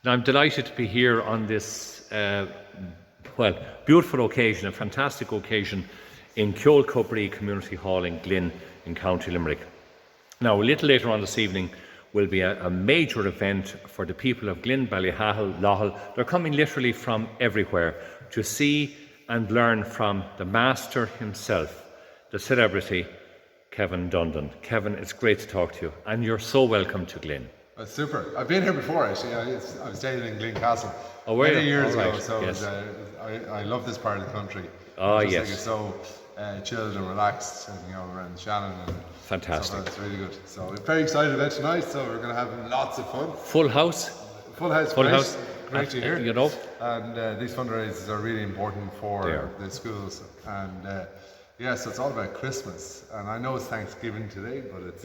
And I'm delighted to be here on this, beautiful occasion, a fantastic occasion in Ceol Cobrai Community Hall in Glin in County Limerick. Now, a little later on this evening will be a major event for the people of Glin, Ballyhahel, Lohal. They're coming literally from everywhere to see and learn from the master himself, the celebrity, Kevin Dundon. Kevin, it's great to talk to you, and you're so welcome to Glin. That's super. I've been here before, actually. I was staying in Glin Castle many years ago, right. so yes. I love this part of the country. Oh, yes. yes. Think it's so chilled and relaxed, and, around Shannon. And fantastic. It's really good. So we're very excited about tonight, so we're going to have lots of fun. Full house? Full house. Full house. Great to hear. And these fundraisers are really important for the schools. And so it's all about Christmas. And I know it's Thanksgiving today, but it's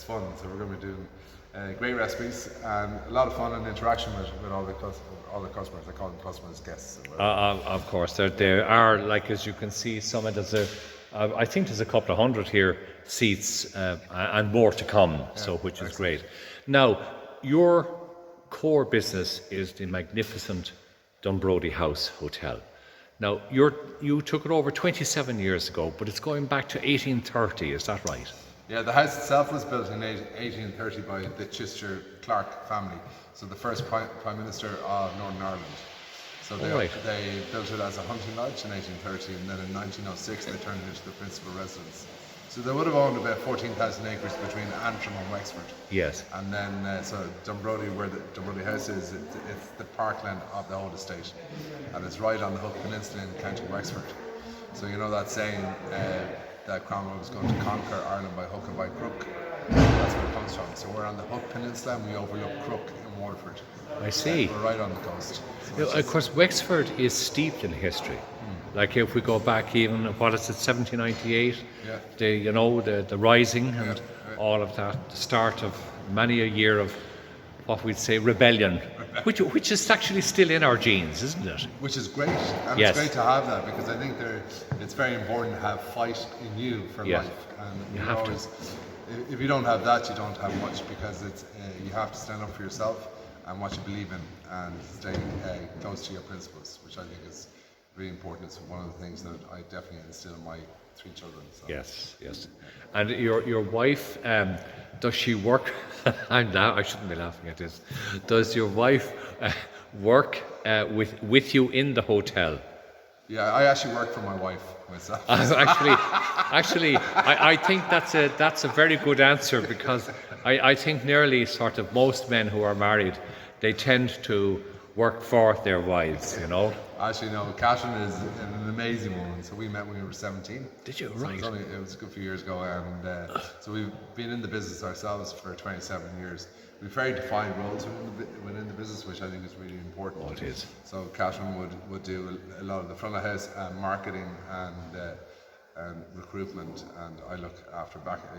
fun. So we're going to be doing great recipes and a lot of fun and interaction with all the customers. I call them customers, guests. Of course, there are, like as you can see, I think there's a couple of hundred here seats and more to come. Which is great. Now, your core business is the magnificent Dunbrody House Hotel. Now, you took it over 27 years ago, but it's going back to 1830, is that right? Yeah, the house itself was built in 1830 by the Chichester Clark family, so the first Prime Minister of Northern Ireland. So they built it as a hunting lodge in 1830, and then in 1906 they turned it into the principal residence. So they would have owned about 14,000 acres between Antrim and Wexford. Yes. And then, so Dunbrody, where the Dunbrody House is, it's the parkland of the whole estate. And it's right on the Hook Peninsula in County Wexford. So you know that saying that Cromwell was going to conquer Ireland by hook or by crook? That's where it comes from. So we're on the Hook Peninsula and we overlook Crook in Waterford. I see. We're right on the coast. So of course, Wexford is steeped in history. Like if we go back even, 1798, the rising and all of that, the start of many a year of what we'd say rebellion, which is actually still in our genes, isn't it? Which is great, and it's great to have that, because I think it's very important to have fight in you for life. And you have to. If you don't have that, you don't have much, because you have to stand up for yourself and what you believe in, and stay close to your principles, which I think is really important. It's one of the things that I definitely instill in my 3 children. So. Yes. And your wife, does she work? I shouldn't be laughing at this. Does your wife work with you in the hotel? Yeah, I actually work for my wife myself. Actually, I think that's a very good answer, because I think nearly sort of most men who are married, they tend to work for their wives, Actually, no, Catherine is an amazing woman. So we met when we were 17. Did you? So right. It was a good few years ago, and so we've been in the business ourselves for 27 years. We've very defined roles within the business, which I think is really important. Oh, it is. So Catherine would do a lot of the front of house marketing and recruitment, and I look after back of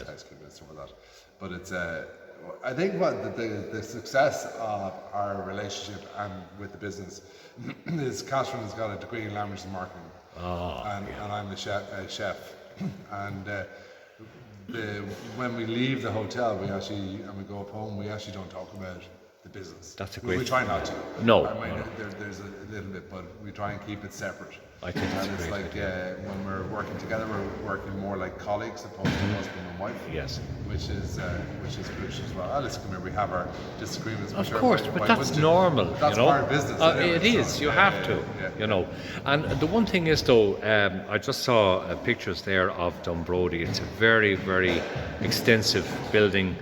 housekeeping and stuff like that. But it's I think what the success of our relationship and with the business is Catherine has got a degree in language and marketing, and I'm a chef. And when we leave the hotel, we go up home, we actually don't talk about the business. That's a great. We try not to. No. There's a little bit, but we try and keep it separate. I think that's it's great. like when we're working together, we're working more like colleagues opposed to husband and wife. Yes. Which is crucial as well. Listen, we have our disagreements. Of course, but that's normal. That's part of business. Anyway, it is. You have to. And the one thing is, though, I just saw pictures there of Dunbrody. It's a very, very extensive building,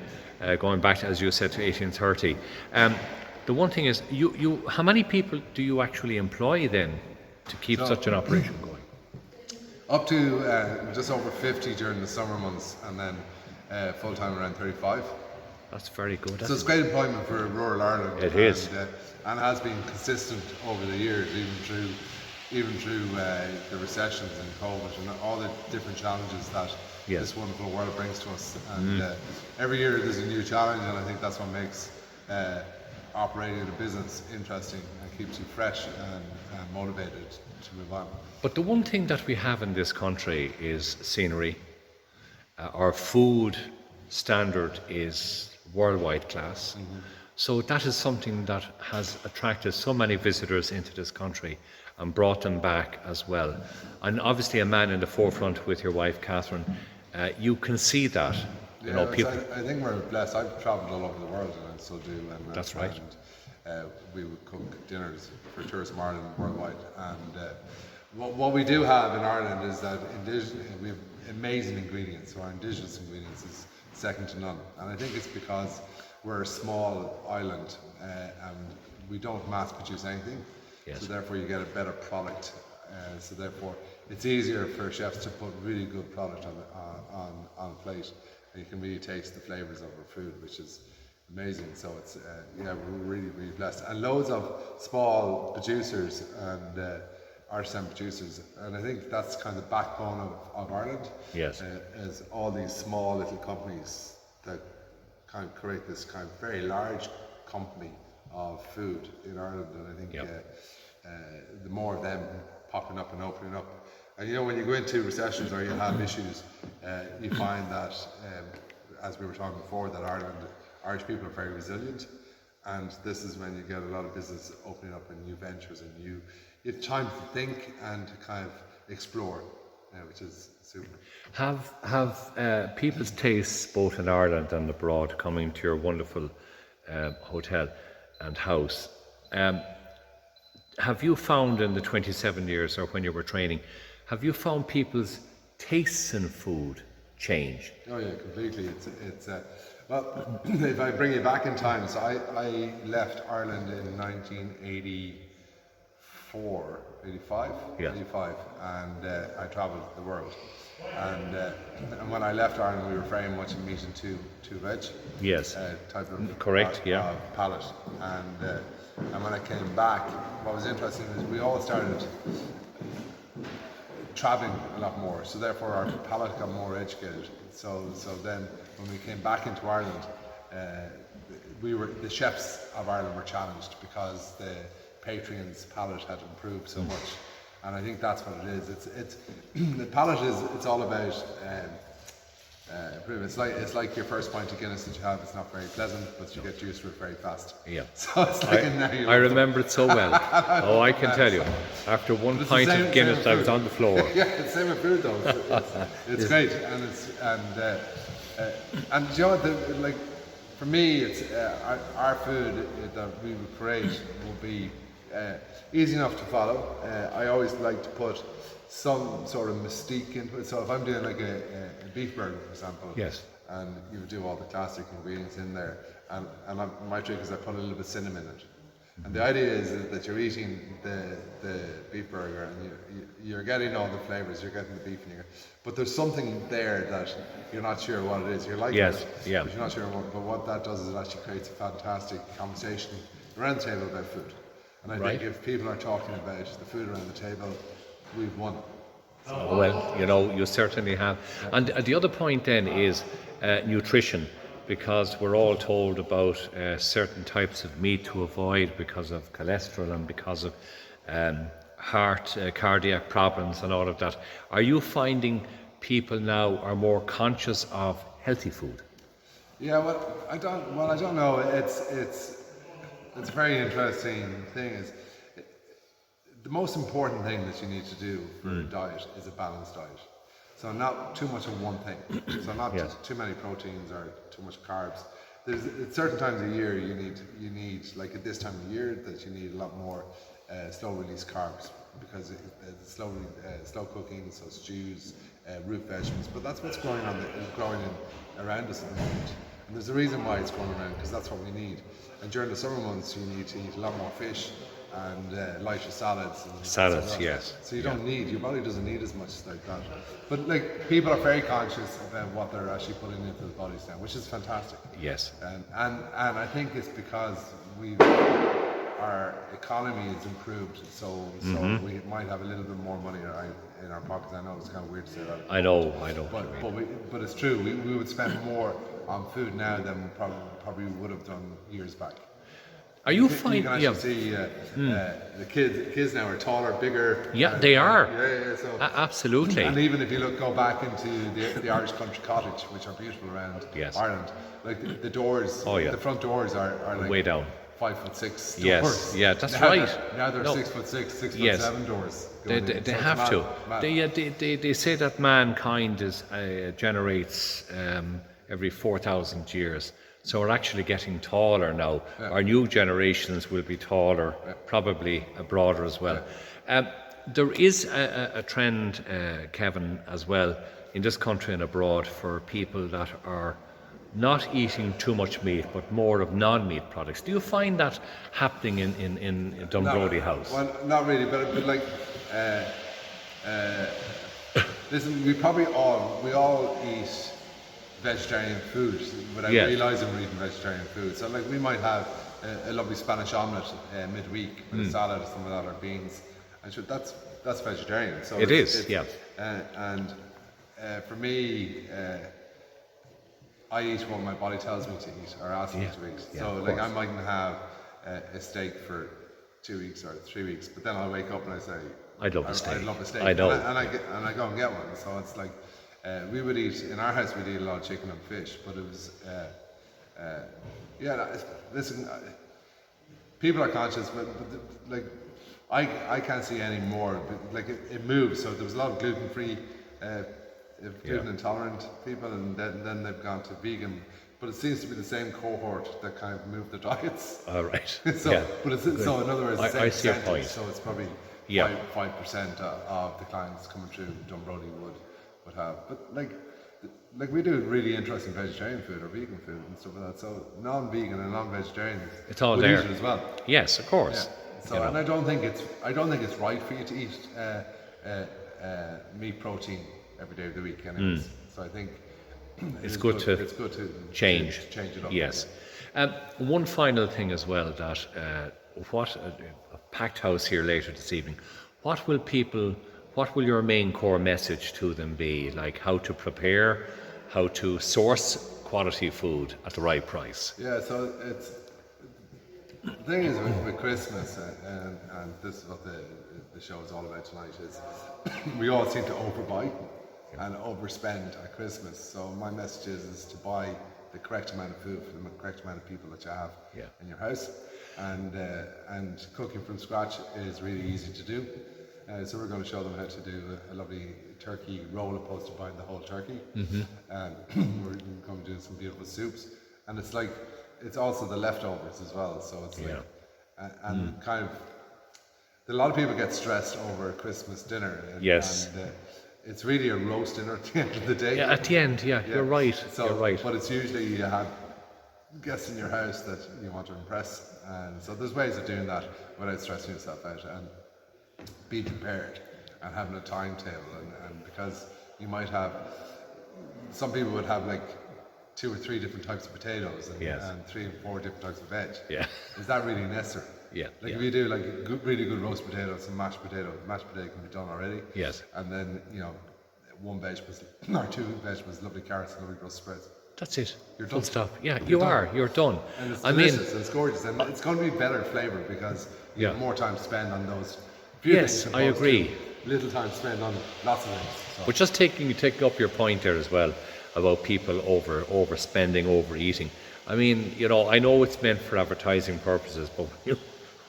going back, as you said, to 1830. The one thing is, you how many people do you actually employ then to keep such an operation going? Up to just over 50 during the summer months, and then full time around 35. That's very good. So it's great employment for rural Ireland. It is, and has been consistent over the years, even through the recessions and COVID and all the different challenges that this wonderful world brings to us. And every year there's a new challenge, and I think that's what makes operating a business interesting and keeps you fresh and motivated to move on. But the one thing that we have in this country is scenery. Our food standard is worldwide class. So that is something that has attracted so many visitors into this country and brought them back as well. And obviously a man in the forefront with your wife, Catherine, you can see that. You know, people. I think we're blessed. I've travelled all over the world, and I still do. And That's right. And, we would cook dinners for Tourism Ireland worldwide. And what we do have in Ireland is that we have amazing ingredients. So our indigenous ingredients is second to none. And I think it's because we're a small island and we don't mass produce anything. Yes. So therefore you get a better product. So therefore it's easier for chefs to put really good product on a plate. And you can really taste the flavours of our food, which is amazing. So it's we're really, really blessed. And loads of small producers and artisan producers, and I think that's kind of the backbone of Ireland. Yes. Is all these small little companies that kind of create this kind of very large company of food in Ireland, and I think the more of them popping up and opening up. And you know, when you go into recessions or you have issues, you find that, as we were talking before, that Irish people are very resilient, and this is when you get a lot of business opening up and new ventures, and you have time to think and to kind of explore, which is super. Have people's tastes, both in Ireland and abroad, coming to your wonderful hotel and house, have you found in the 27 years or when you were training, have you found people's tastes in food change? Oh yeah, completely. It's well, if I bring you back in time, so I left Ireland in 1985, and I travelled the world. And when I left Ireland, we were very much a meat and two veg. Yes. Type of correct. Yeah. Palate. And when I came back, what was interesting is we all started traveling a lot more, so therefore our palate got more educated. So then when we came back into Ireland, the chefs of Ireland were challenged because the patrons' palate had improved so much, and I think that's what it is. It's the palate is. It's all about improvement. It's like your first pint of Guinness that you have. It's not very pleasant, but you get used to it very fast. Yeah. So it's like I remember it so well. Oh, I can tell you. After one pint of Guinness, I was on the floor. Yeah, it's the same with food though. It's great, and and you know what? Like for me, it's our food that we would create will be easy enough to follow. I always like to put some sort of mystique into it. So if I'm doing like a beef burger, for example, yes, and you would do all the classic ingredients in there, and my trick is I put a little bit of cinnamon in it. And the idea is that you're eating the beef burger and you're getting all the flavours, you're getting the beef, but there's something there that you're not sure what it is. You're liking it, but you're not sure but what that does is it actually creates a fantastic conversation around the table about food. And I think if people are talking about the food around the table, we've won. Oh, well, you know, you certainly have. And the other point then is nutrition, because we're all told about certain types of meat to avoid because of cholesterol and because of heart, cardiac problems and all of that. Are you finding people now are more conscious of healthy food? Yeah, well, I don't know. It's a very interesting thing. Is the most important thing that you need to do for a diet is a balanced diet. So not too much of one thing. So not too many proteins or too much carbs. There's at certain times of year you need like at this time of year that you need a lot more slow release carbs because it's slow cooking, so stews, root vegetables. But that's what's growing around us at the moment. And there's a reason why it's growing around, because that's what we need. And during the summer months you need to eat a lot more fish and lighter salads. Salads, yes. So you don't need, your body doesn't need as much like that. But like people are very conscious about what they're actually putting into their bodies now, which is fantastic. Yes. And I think it's because our economy is improved, so we might have a little bit more money in our pockets. I know it's kind of weird to say that. I know. But it's true. We would spend more on food now than we probably would have done years back. Are you You finding? can actually see the kids now are taller, bigger. Yeah, they are. Yeah. So, Absolutely. and even if you go back into the Irish country cottage, which are beautiful around Yes. Ireland, like the doors, Oh, yeah. the front doors are like Way down. 5'6" doors. Yes, yeah, that's now right. Now they're No. 6'6", 6'7" Yes. doors. They going in. So it's have to. mad. They say that mankind generates every 4,000 years. So we're actually getting taller now. Yeah. Our new generations will be taller, probably broader as well. There is a trend, Kevin, as well, in this country and abroad for people that are not eating too much meat, but more of non-meat products. Do you find that happening in Dunbrody House? Well, not really, but like, listen, we all eat vegetarian food without Yeah. realising we're eating vegetarian food. So like we might have a lovely Spanish omelette midweek with a salad or something like that, or beans. And sure, that's vegetarian. So It is, yeah. And for me, I eat what my body tells me to eat or asks me to eat. Yeah, So of like I course. mightn't have a steak for 2 weeks or 3 weeks, but then I'll wake up and I say, I'd love a steak. I'd love a steak. I know. And I go and get one. So it's like we would eat in our house. We'd eat a lot of chicken and fish, but it was listen. People are conscious, but like I can't see any more. But like it moves. So there was a lot of gluten-free, gluten intolerant people, and then they've gone to vegan. But it seems to be the same cohort that kind of moved the diets. All right. So, Yeah. but so in other words, the same I see your percentage, point. So it's probably Yeah. 5% of the clients coming through Dunbrody would have. But like we do really interesting vegetarian food or vegan food and stuff like that. So non-vegan and non-vegetarian, It's all would there. eat it as well. Yes, of course. Yeah. So You know. and I don't think it's right for you to eat meat protein every day of the week. Anyways. So I think It's is good to it's good to change it up. Yes. One final thing as well, that what a packed house here later this evening. What will your main core message to them be? Like how to prepare, how to source quality food at the right price. Yeah, so it's the thing is with Christmas, and this is what the show is all about tonight, is we all seem to overbuy and overspend at Christmas. So my message is to buy the correct amount of food for the correct amount of people that you have in your house, and cooking from scratch is really easy to do. So we're going to show them how to do a lovely turkey roll opposed to buying the whole turkey. We're going to do some beautiful soups, and it's also the leftovers as well. So it's and kind of a lot of people get stressed over Christmas dinner. Yes. And it's really a roast dinner at the end of the day. Yeah, at the end, you're right. So, you're right. But it's usually you have guests in your house that you want to impress, and so there's ways of doing that without stressing yourself out, and be prepared and having a timetable, and because you might have, some people would have like 2 or 3 different types of potatoes and 3 or 4 different types of veg. Yeah. Is that really necessary? Yeah. Like if you do like really good roast potatoes and mashed potato can be done already. Yes. And then 1 vegetable or 2 vegetables, lovely carrots, lovely Brussels sprouts. That's it. You're Full done. stop. Yeah, You're you done. are. You're done. And it's I mean, delicious and it's gorgeous, and it's going to be better flavour because you have more time to spend on those few Yes, things. I opposed agree. to little time to spend on lots of things. So. but just taking up your point there as well about people overspending, overeating. I mean, I know it's meant for advertising purposes, but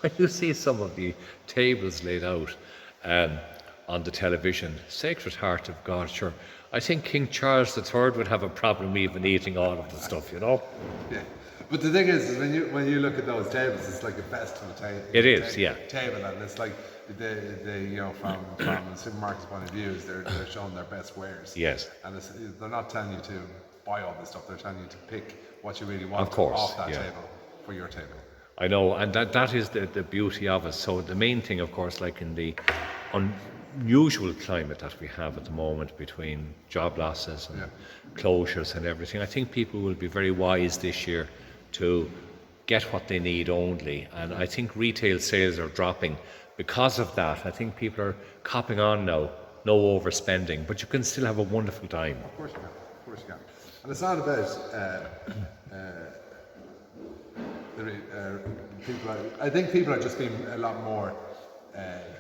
when you see some of the tables laid out on the television, Sacred Heart of God, sure, I think King Charles III would have a problem even eating all of the stuff, Yeah, but the thing is when you look at those tables, it's like a festival table. It is, yeah. Table, and it's like from a supermarket's point of view, is they're showing their best wares. Yes. And they're not telling you to buy all this stuff. They're telling you to pick what you really want Of course, off that yeah. table for your table. I know, and that is the beauty of it. So the main thing, of course, like in the unusual climate that we have at the moment between job losses and closures and everything, I think people will be very wise this year to get what they need only. And I think retail sales are dropping because of that. I think people are copping on now, no overspending, but you can still have a wonderful time. Of course you can. Of course you can. And it's not about I think people are just being a lot more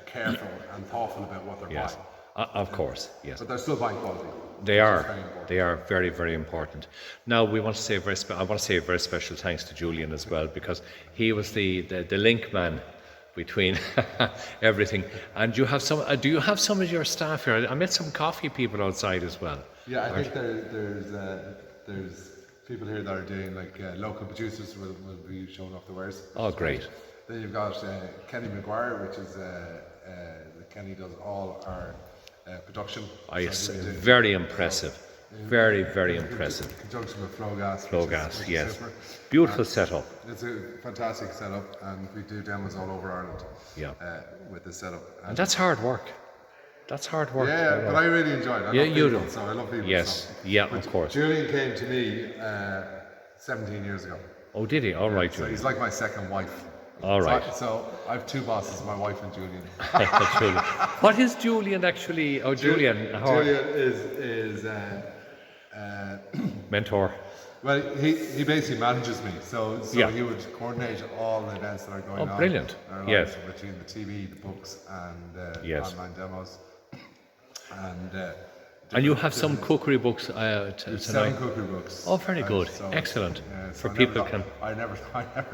careful and thoughtful about what they're Yes. buying. Of course, yes. But they're still buying quality. They which are. is very important. They are very, very important. Now, we want to say I want to say a very special thanks to Julian as well, because he was the link man between everything. And you have some. Do you have some of your staff here? I met some coffee people outside as well. Yeah, I think there's people here that are doing like local producers will be showing off the wares. Oh, great. Then you've got Kenny McGuire, which is Kenny does all our production. Yes, very impressive. Very, very impressive. In conjunction with Flowgas. Flowgas, yes. Beautiful setup. It's a fantastic setup, and we do demos all over Ireland. Yeah. With this setup. And that's hard work. That's hard work. Yeah, but I really enjoy it. I love you people, do. So I love people. Yes, yeah, of course. Julian came to me 17 years ago. Oh, did he? All right, So Julian. he's like my second wife. All right. So I have two bosses, my wife and Julian. Julian. What is Julian actually? Oh, Julian. Julian is mentor. Well, he basically manages me, so Yeah. he would coordinate all the events that are going on. Oh, brilliant. in our lives, Yes. between the TV, the books, and Yes. online demos. And you have some cookery books tonight. 7 cookery books. Oh, very good. So, Excellent. so For I people never can. thought, I never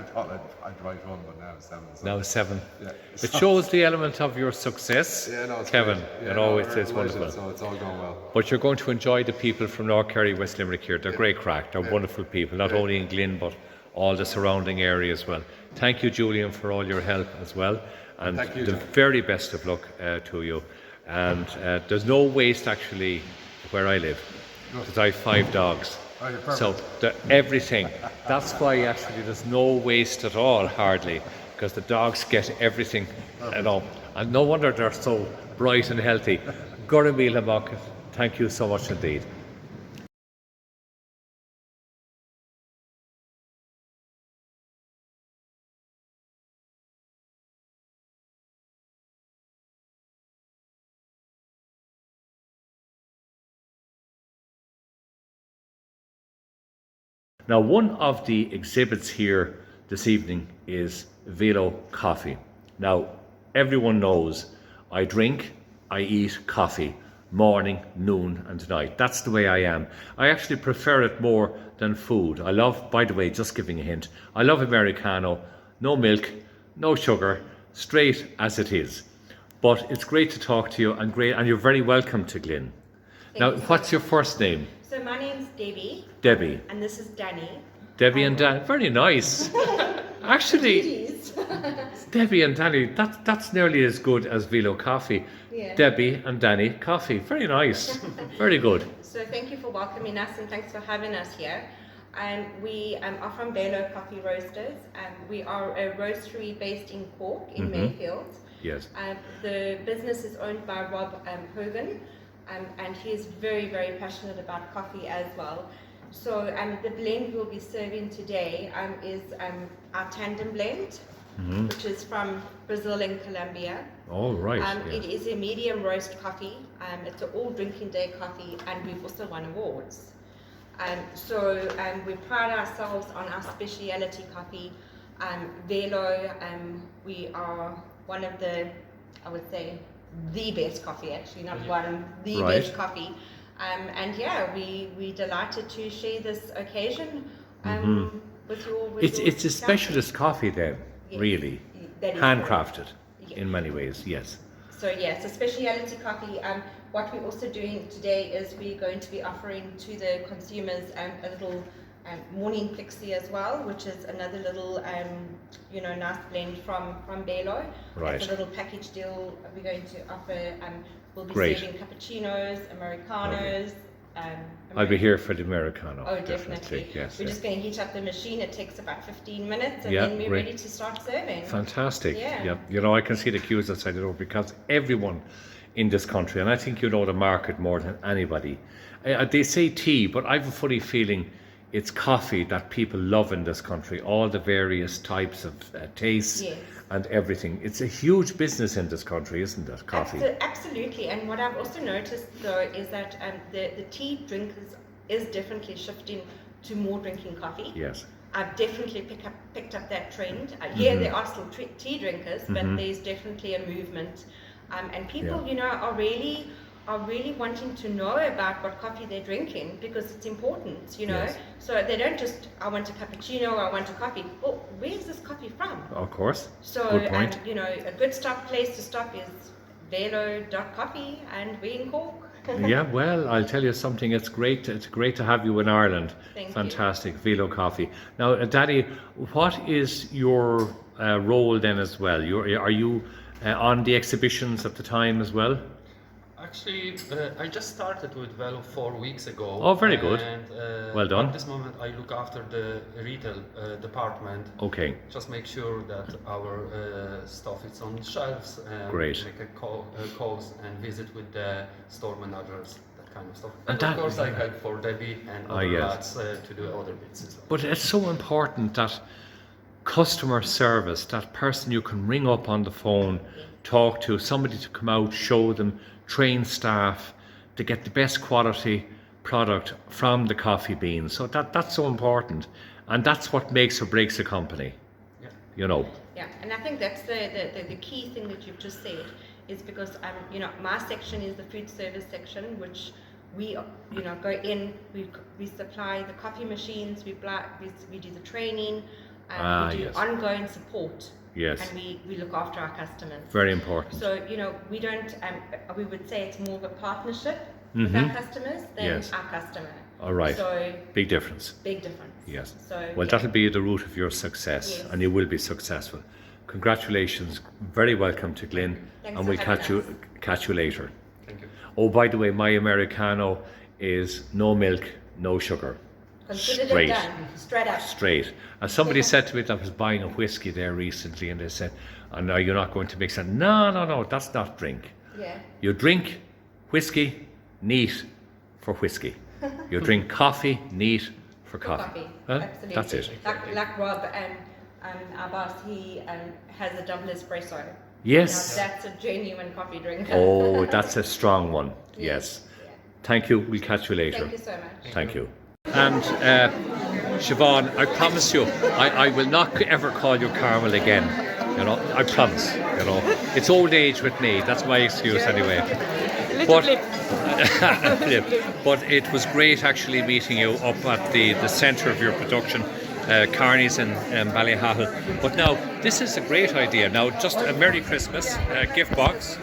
thought I'd write one, but now it's 7. So. Now 7. Yeah. It shows the element of your success, Yeah, no, it's Kevin. great. Yeah, You know, no, it's we're wonderful. delighted, so it's all going well. But you're going to enjoy the people from North Kerry, West Limerick here. They're great crack. They're wonderful people, not only in Glin, but all the surrounding area as well. Thank you, Julian, for all your help as well. And Thank you, the John. very best of luck to you. And there's no waste actually where I live, because I have 5 dogs. Oh, you're perfect. So everything. That's why actually there's no waste at all, hardly, because the dogs get everything, you know. And no wonder they're so bright and healthy. Goramil Hamak, thank you so much indeed. Now, one of the exhibits here this evening is Velo Coffee. Now, everyone knows I drink, I eat coffee, morning, noon and night. That's the way I am. I actually prefer it more than food. I love, by the way, just giving a hint, I love Americano, no milk, no sugar, straight as it is. But it's great to talk to you, and you're very welcome to Glin. Now, what's your first name? So my name's Debbie. Debbie. And this is Danny. Debbie and Dan, very nice. Actually, Debbie and Danny, that's nearly as good as Velo Coffee. Yeah. Debbie and Danny Coffee, very nice, very good. So thank you for welcoming us and thanks for having us here. We are from Velo Coffee Roasters. We are a roastery based in Cork, in Mayfield. Yes. The business is owned by Rob Hogan, and he is very, very passionate about coffee as well. So the blend we'll be serving today is our tandem blend, which is from Brazil and Colombia. All right. Yes. It is a medium roast coffee. It's an all drinking day coffee, and we've also won awards. So we pride ourselves on our speciality coffee. Velo, we are one of the, I would say, the best coffee, actually, not one, the Right. best coffee. And yeah, we're delighted to share this occasion with your It's a specialist coffee then, Yes, really, that is handcrafted Yeah. in many ways. Yes. So yeah, it's a speciality coffee. What we're also doing today is we're going to be offering to the consumers a little morning pixie as well, which is another little nice blend from Velo. Right. It's a little package deal we're going to offer. We'll be Great. serving cappuccinos, Americanos. I'll be here for the Americano. Oh, definitely. Yes. We're just going to heat up the machine. It takes about 15 minutes, and Yeah, then we're great. ready to start serving. Fantastic. Yeah. You know, I can see the queues outside the door because everyone in this country, and I think you know the market more than anybody. They say tea, but I have a funny feeling it's coffee that people love in this country. All the various types of tastes Yes. and everything. It's a huge business in this country, isn't it? Coffee. Absolutely. And what I've also noticed though is that the tea drinkers is definitely shifting to more drinking coffee. Yes. I've definitely picked up that trend. Yeah, there are still tea drinkers, but there's definitely a movement, and people, are really wanting to know about what coffee they're drinking, because it's important, Yes. So they don't just, I want a cappuccino, or I want a coffee. Well, where's this coffee from? Of course. So, Good point. a good place to stop is velo.coffee, and we're in Cork. Yeah, well, I'll tell you something. It's great to have you in Ireland. Thank Fantastic, Velo Coffee. Now, Daddy, what is your role then as well? Are you on the exhibitions at the time as well? Actually, I just started with Velo 4 weeks ago. Oh, very good. And, Well done. At this moment, I look after the retail department. Okay. Just make sure that our stuff is on shelves. Great. Make calls and visit with the store managers, that kind of stuff. And And that- of course, I help for Debbie and other yes. lads to do other bits as well. But it's so important that customer service, that person you can ring up on the phone, talk to, somebody to come out, show them, train staff to get the best quality product from the coffee beans. So that's so important, and that's what makes or breaks a company. Yeah. Yeah, and I think that's the key thing that you've just said, is because my section is the food service section, which we go in, we supply the coffee machines, we do the training, and we do yes. ongoing support. Yes. And we look after our customers. Very important. So we don't. We would say it's more of a partnership with our customers than Yes. our customer. All right. So Big difference. big difference. Yes. So Well, yeah. that'll be the root of your success, Yes. and you will be successful. Congratulations. Very welcome to Glin, Thanks and for we'll having catch you later. Thank you. Oh, by the way, my Americano is no milk, no sugar. Considered Straight. it done. Straight up. Straight. And somebody said to me that I was buying a whiskey there recently, and they said, "And are you not going to mix it?" No, that's not drink. Yeah. You drink whiskey neat for whiskey. You drink coffee neat for coffee. Huh? Absolutely. That's it. Like Rob and our boss, he has a double espresso. Yes. Now, that's a genuine coffee drinker. Oh, that's a strong one. Yes. Yeah. Thank you. We'll catch you later. Thank you so much. Thank you. And Siobhan, I promise you, I will not ever call you Carmel again. I promise. It's old age with me. That's my excuse anyway. But but it was great actually meeting you up at the centre of your production, Carney's in Ballyhahill. But now this is a great idea. Now just a Merry Christmas gift box.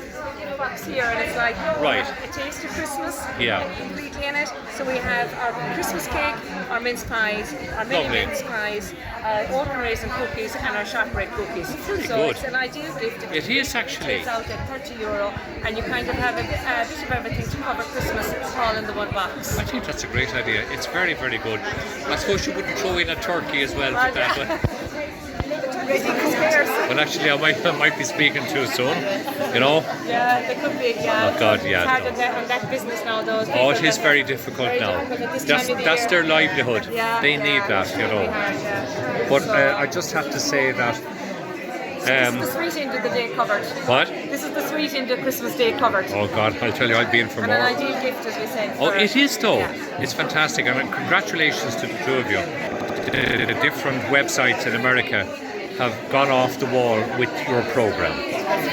Box here, and it's like Right. a taste of Christmas. Yeah. Completely in it. So we have our Christmas cake, our mince pies, our mini Lovely. mince pies, our oatmeal raisin cookies, and our shortbread cookies. Pretty so good. it's an ideal gift. It is actually. It's out at €30, and you kind of have a bit of everything to cover Christmas all in the one box. I think that's a great idea. It's very, very good. I suppose you wouldn't throw in a turkey as well for that one. Well, actually, I might be speaking too soon. Yeah, they could be. Yeah. Oh, God, yeah, It's hard no. on that business now, though. Oh, it is very difficult now. That's their livelihood. They need that, But I just have to say that. This is the sweet end of the day covered. What? This is the sweet end of Christmas Day covered. Oh God, I'll tell you, I'll be in for And an more. ideal gift, as we said. Oh, for- it is though. Yeah. It's fantastic, and congratulations to the two of you. The different websites in America have gone off the wall with your program.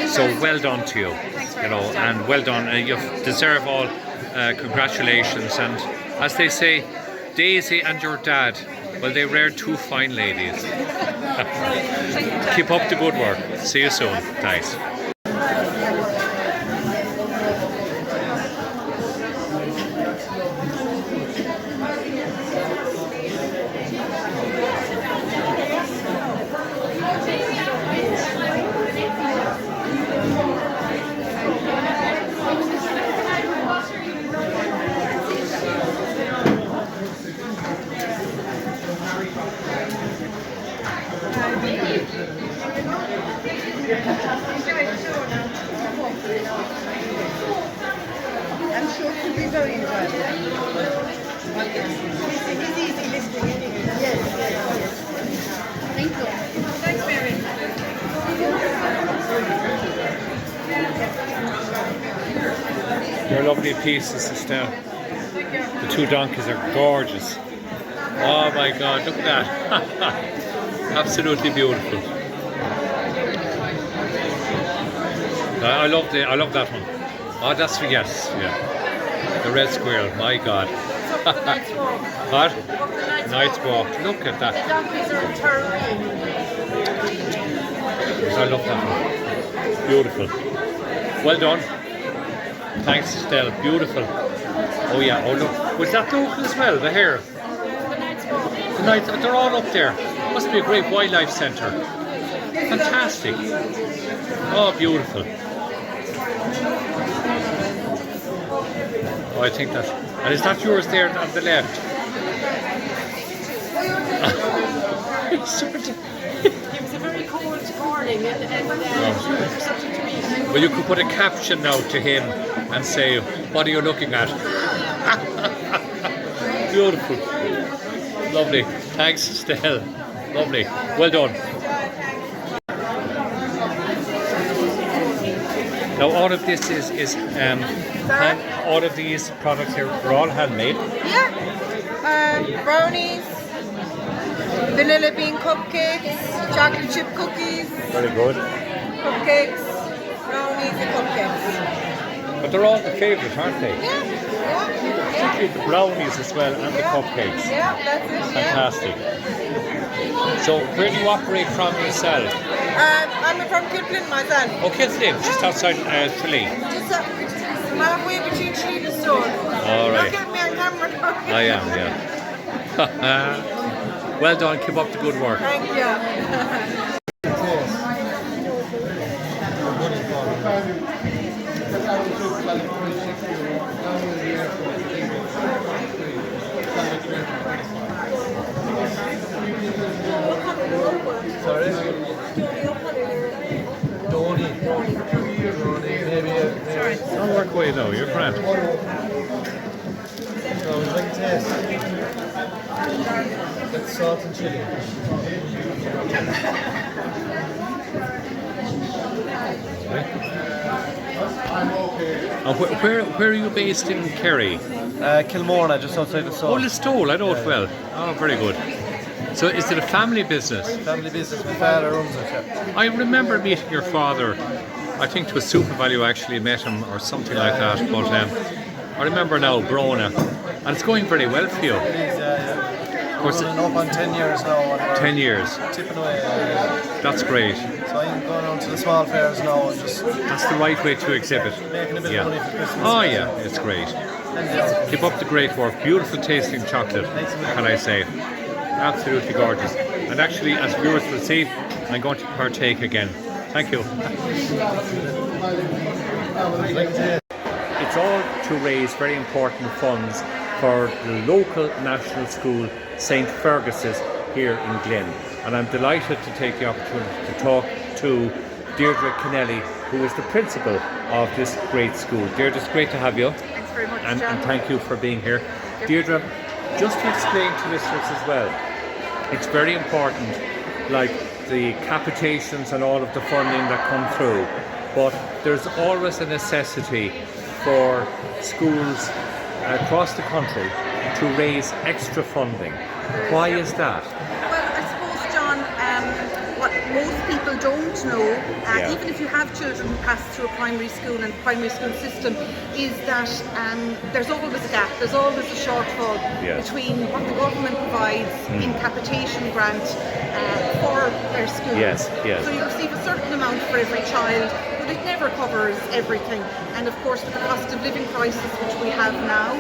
So well done to you. And well done. You deserve all congratulations. And as they say, Daisy and your dad, well, they reared two fine ladies. Keep up the good work. See you soon. Thanks. I'm sure it will be very enjoyable. It's easy listening anyway. Yes. Thank you. Thanks, Mary. They're lovely pieces, Estelle. The two donkeys are gorgeous. Oh my God, look at that. Absolutely beautiful. I love that one. Oh, that's yes, yeah. The red squirrel, my God. What? Night's walk. Look at that. I love that one. Beautiful. Well done. Thanks, Estelle. Beautiful. Oh yeah. Oh look. Was that local as well? The hare. The night. They're all up there. Must be a great wildlife centre. Fantastic. Oh, beautiful. Oh, I think that. And is that yours there on the left? It was a very cold morning and something to eat. Well, you could put a caption now to him and say, "What are you looking at?" Beautiful. Lovely. Thanks, Estelle. Lovely. Well done. Now, all of this is all of these products here are all handmade. Yeah. Brownies, vanilla bean cupcakes, chocolate chip cookies, Very good. cupcakes, brownies and cupcakes. But they're all the favourite, aren't they? Yeah. Particularly the brownies as well and the cupcakes. Yeah, that's it. Fantastic. So, where do you operate from yourself? I'm from Glin myself. Oh, Glin, just outside Tralee. Just halfway between Tralee and Stone. All right. Look at me on camera now. I am, yeah. Well done, keep up the good work. Thank you. Sorry? Donny. Maybe. Don't work away though, you're grand. So, would you like to taste? That's salt and chili. Where are you based in Kerry? Kilmorna, just outside the Oh, south. Listowel, I know it well. Oh, very good. So is it a family business? Family business, my father owns it. Yeah. I remember meeting your father. I think it was Super Value actually met him or something like that. But I remember now, Brona. And it's going very well for you. It is, yeah. Of course, We're up on 10 years now. And we're 10 years. Tipping away. That's great. So I'm going on to the small fairs now and just That's the right way to exhibit. making a bit of money for Christmas. Oh yeah, it's great. Keep up the great work. Beautiful tasting chocolate, can I say. Absolutely gorgeous. And actually, as viewers will see, I'm going to partake again. Thank you. It's all to raise very important funds for the local national school, St.Fergus here in Glin. And I'm delighted to take the opportunity to talk to Deirdre Kennelly, who is the principal of this great school. Deirdre, it's great to have you. Thanks very much, And John. thank you for being here. Deirdre, just to explain to listeners as well, it's very important, like the capitations and all of the funding that come through, but there's always a necessity for schools across the country to raise extra funding. Why is that? Well, I suppose, John, what most people don't know, even if you have children who pass through a primary school and primary school system, is that there's always a gap, there's always a shortfall between what the government provides in capitation grant for their schools. Yes. So you receive a certain amount for every child, but it never covers everything. And of course, with the cost of living crisis which we have now,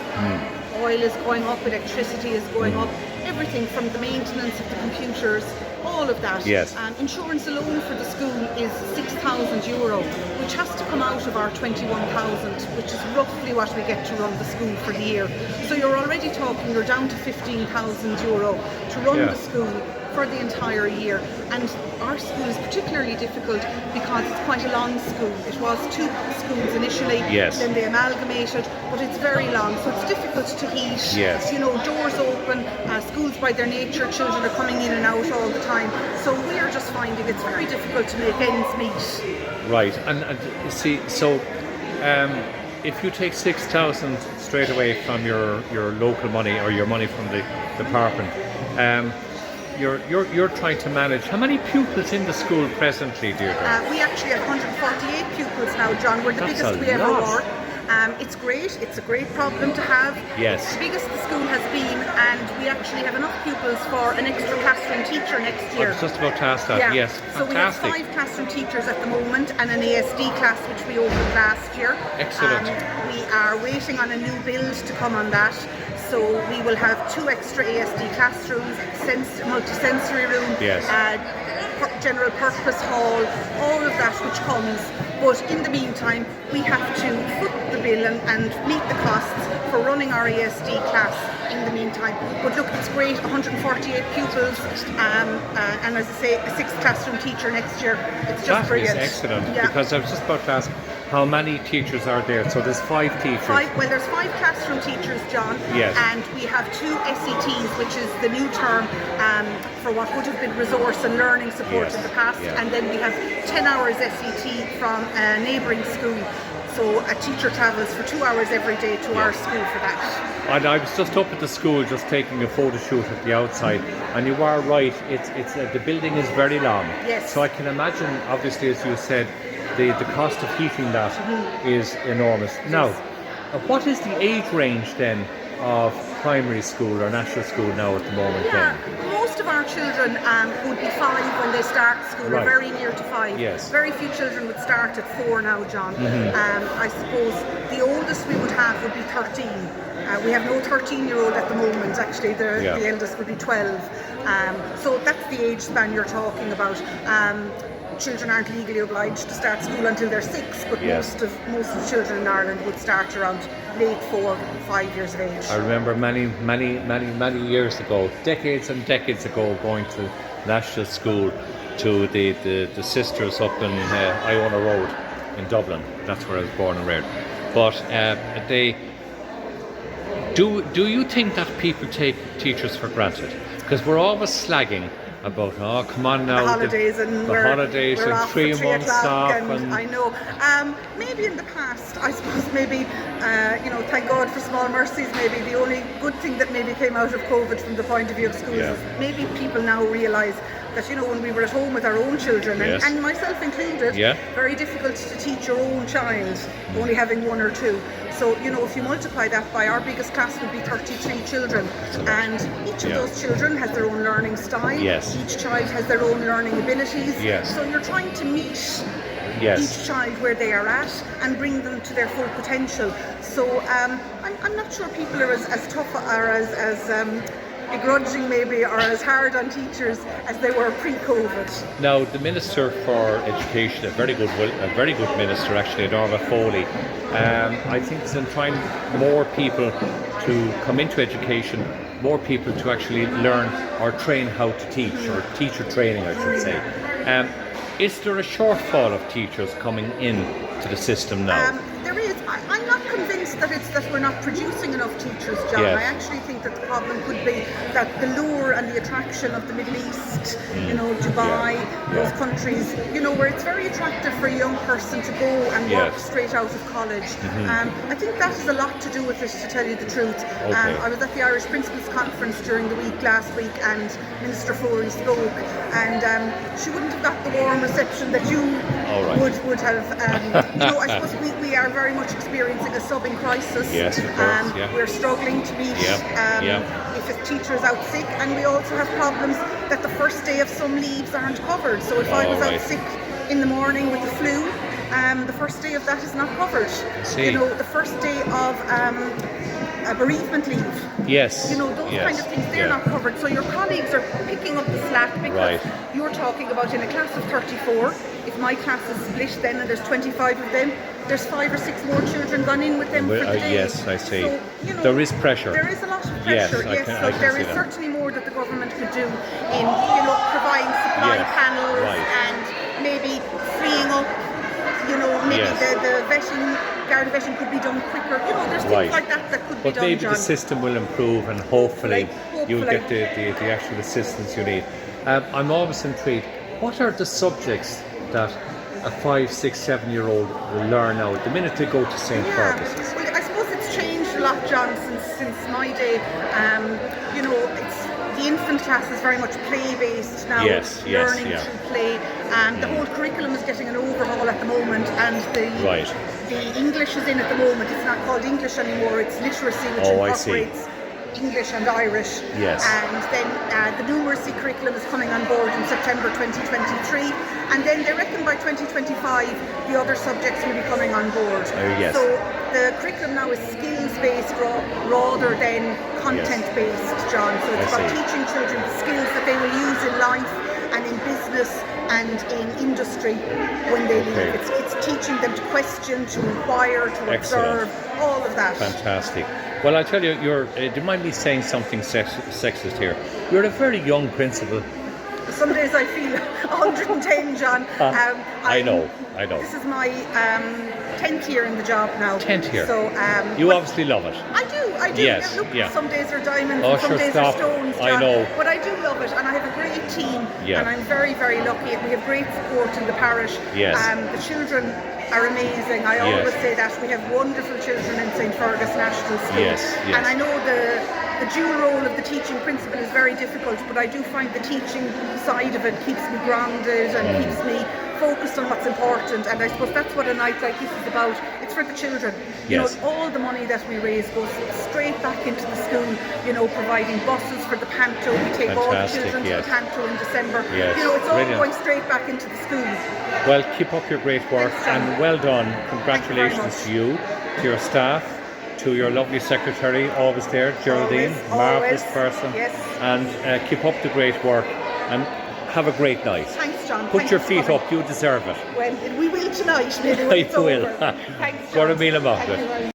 oil is going up, electricity is going up, everything from the maintenance of the computers, all of that. Yes. Insurance alone for the school is €6,000, which has to come out of our 21,000, which is roughly what we get to run the school for the year. So you're already talking, you're down to €15,000 to run the school for the entire year. And our school is particularly difficult because it's quite a long school. It was 2 schools initially, then they amalgamated, but it's very long, so it's difficult to heat. You know, doors open, schools by their nature, children are coming in and out all the time. So we're just finding it's very difficult to make ends meet. Right, and you see, so if you take 6,000 straight away from your local money or your money from the department, You're trying to manage. How many pupils in the school presently, Deirdre? We actually have 148 pupils now, John. We're the That's biggest a we ever lot. were. It's great. It's a great problem to have. Yes. It's the biggest the school has been, and we actually have enough pupils for an extra classroom teacher next I year. was just about to ask that. Yeah. Yes, So we have fantastic. 5 classroom teachers at the moment and an ASD class which we opened last year. Excellent. We are waiting on a new build to come on that. So we will have 2 extra ASD classrooms, multi-sensory room, Yes. general purpose hall, all of that which comes. But in the meantime, we have to foot the bill and meet the costs for running our ASD class in the meantime. But look, it's great, 148 pupils, and as I say, a 6th classroom teacher next year. It's just brilliant. That is excellent, Yeah. because I was just about to ask, how many teachers are there? So there's 5 teachers. Well, there's 5 classroom teachers, John, Yes. and we have 2 SETs, which is the new term for what would have been resource and learning support Yes. in the past, Yeah. and then we have 10 hours SET from a neighbouring school. So a teacher travels for 2 hours every day to our school for that. And I was just up at the school, just taking a photo shoot at the outside, and you are right. It's the building is very long. Yes. So I can imagine, obviously, as you said, the cost of heating that is enormous. Now, what is the age range then of primary school or national school now at the moment? Yeah, Then? most of our children would be 5 when they start school, or Right. very near to 5. Yes. Very few children would start at 4 now, John. I suppose the oldest we would have would be 13. We have no 13-year-old at the moment, actually. The eldest would be 12. So that's the age span you're talking about. Children aren't legally obliged to start school until they're 6, but Yes. most of the children in Ireland would start around late 4, 5 years of age. I remember many years ago, decades and decades ago, going to national school to the sisters up in Iona Road in Dublin. That's where I was born and reared. But do you think that people take teachers for granted? Because we're always slagging about, oh, come on now, the holidays and we're off 3 for 3 months o'clock, off, and I know. Maybe in the past, I suppose maybe thank God for small mercies. Maybe the only good thing that maybe came out of COVID from the point of view of schools is maybe people now realise that when we were at home with our own children, and myself included, very difficult to teach your own child, only having 1 or 2. So, if you multiply that by, our biggest class would be 33 children, and each of those children has their own learning style. Yes. Each child has their own learning abilities. Yes. So you're trying to meet each child where they are at and bring them to their full potential. So I'm not sure people are as tough or as begrudging maybe, or as hard on teachers as they were pre-COVID. Now, the Minister for Education, a very good minister actually, Norma Foley, I think is trying more people to come into education, more people to actually learn or train how to teach, or teacher training, I should say. Is there a shortfall of teachers coming in to the system now? There is. I'm not convinced that it's that we're not producing enough teachers, John. Yes. I actually think that the problem could be that the lure and the attraction of the Middle East, Dubai, those countries, where it's very attractive for a young person to go and work straight out of college. I think that has a lot to do with it, to tell you the truth. I was at the Irish Principals Conference during the week last week, and Minister Foley spoke, and she wouldn't have got the warm reception that you would have. I suppose we are very much experiencing a subbing crisis. Yes, of course, We're struggling to meet if a teacher is out sick, and we also have problems that the first day of some leaves aren't covered. So if I was out sick in the morning with the flu, the first day of that is not covered. The first day of bereavement leave. Yes. Those kind of things, they're not covered. So your colleagues are picking up the slack, because you're talking about in a class of 34, if my class is split then and there's 25 of them, there's 5 or 6 more children gone in with them for the day. Yes, I see. So, there is pressure. There is a lot of pressure, I can there see is that. certainly more that the government could do in, providing supply panels and maybe freeing up, maybe the vetting, Garda vetting could be done quicker. There's things like that could be done, But maybe John. the system will improve, and hopefully you'll get the actual assistance you need. I'm always intrigued. What are the subjects that a 5, 6, 7-year-old will learn now the minute they go to St. Fergus? Well, I suppose it's changed a lot, John, since my day. It's the infant class is very much play-based now, Yes, learning yeah. through play. The whole curriculum is getting an overhaul at the moment, and the English is in at the moment. It's not called English anymore, it's literacy, which incorporates English and Irish. Yes. And then the numeracy curriculum is coming on board in September 2023, and then they reckon by 2025 the other subjects will be coming on board. Yes. So the curriculum now is skills-based rather than content-based, John. So it's about teaching children the skills that they will use in life and in business and in industry when they leave. It's teaching them to question, to inquire, to observe, all of that. Fantastic. Well, I tell you, do you mind me saying something sexist here? You're a very young principal. Some days I feel 110, John. I know. This is my 10th year in the job now. 10th year. So you obviously love it. I do. Yes, Look, some days are diamonds, Oh, and some sure, days stop. are stones, John. I know. But I do love it, and I have a great team, Yeah. and I'm very, very lucky. We have great support in the parish. Yes. The children are amazing. I always say that we have wonderful children in St.Fergus National School. Yes. And I know the dual role of the teaching principal is very difficult, but I do find the teaching side of it keeps me grounded and keeps me focused on what's important. And I suppose that's what a night like this is about. It's for the children. You know, all the money that we raise goes straight back into the school, you know, providing buses for the panto. We take all the children to the panto in December. Yes. You know, it's all Brilliant. going straight back into the school. Well, keep up your great work, and well done. Congratulations to you, to your staff, to your lovely secretary, always there, Geraldine, marvellous person. Yes. And keep up the great work, and have a great night. Thanks, John. Put your feet up, you deserve it. Well, we will tonight, maybe when I it's will. over. Thanks, Gora John. míle maith. Thank you very much.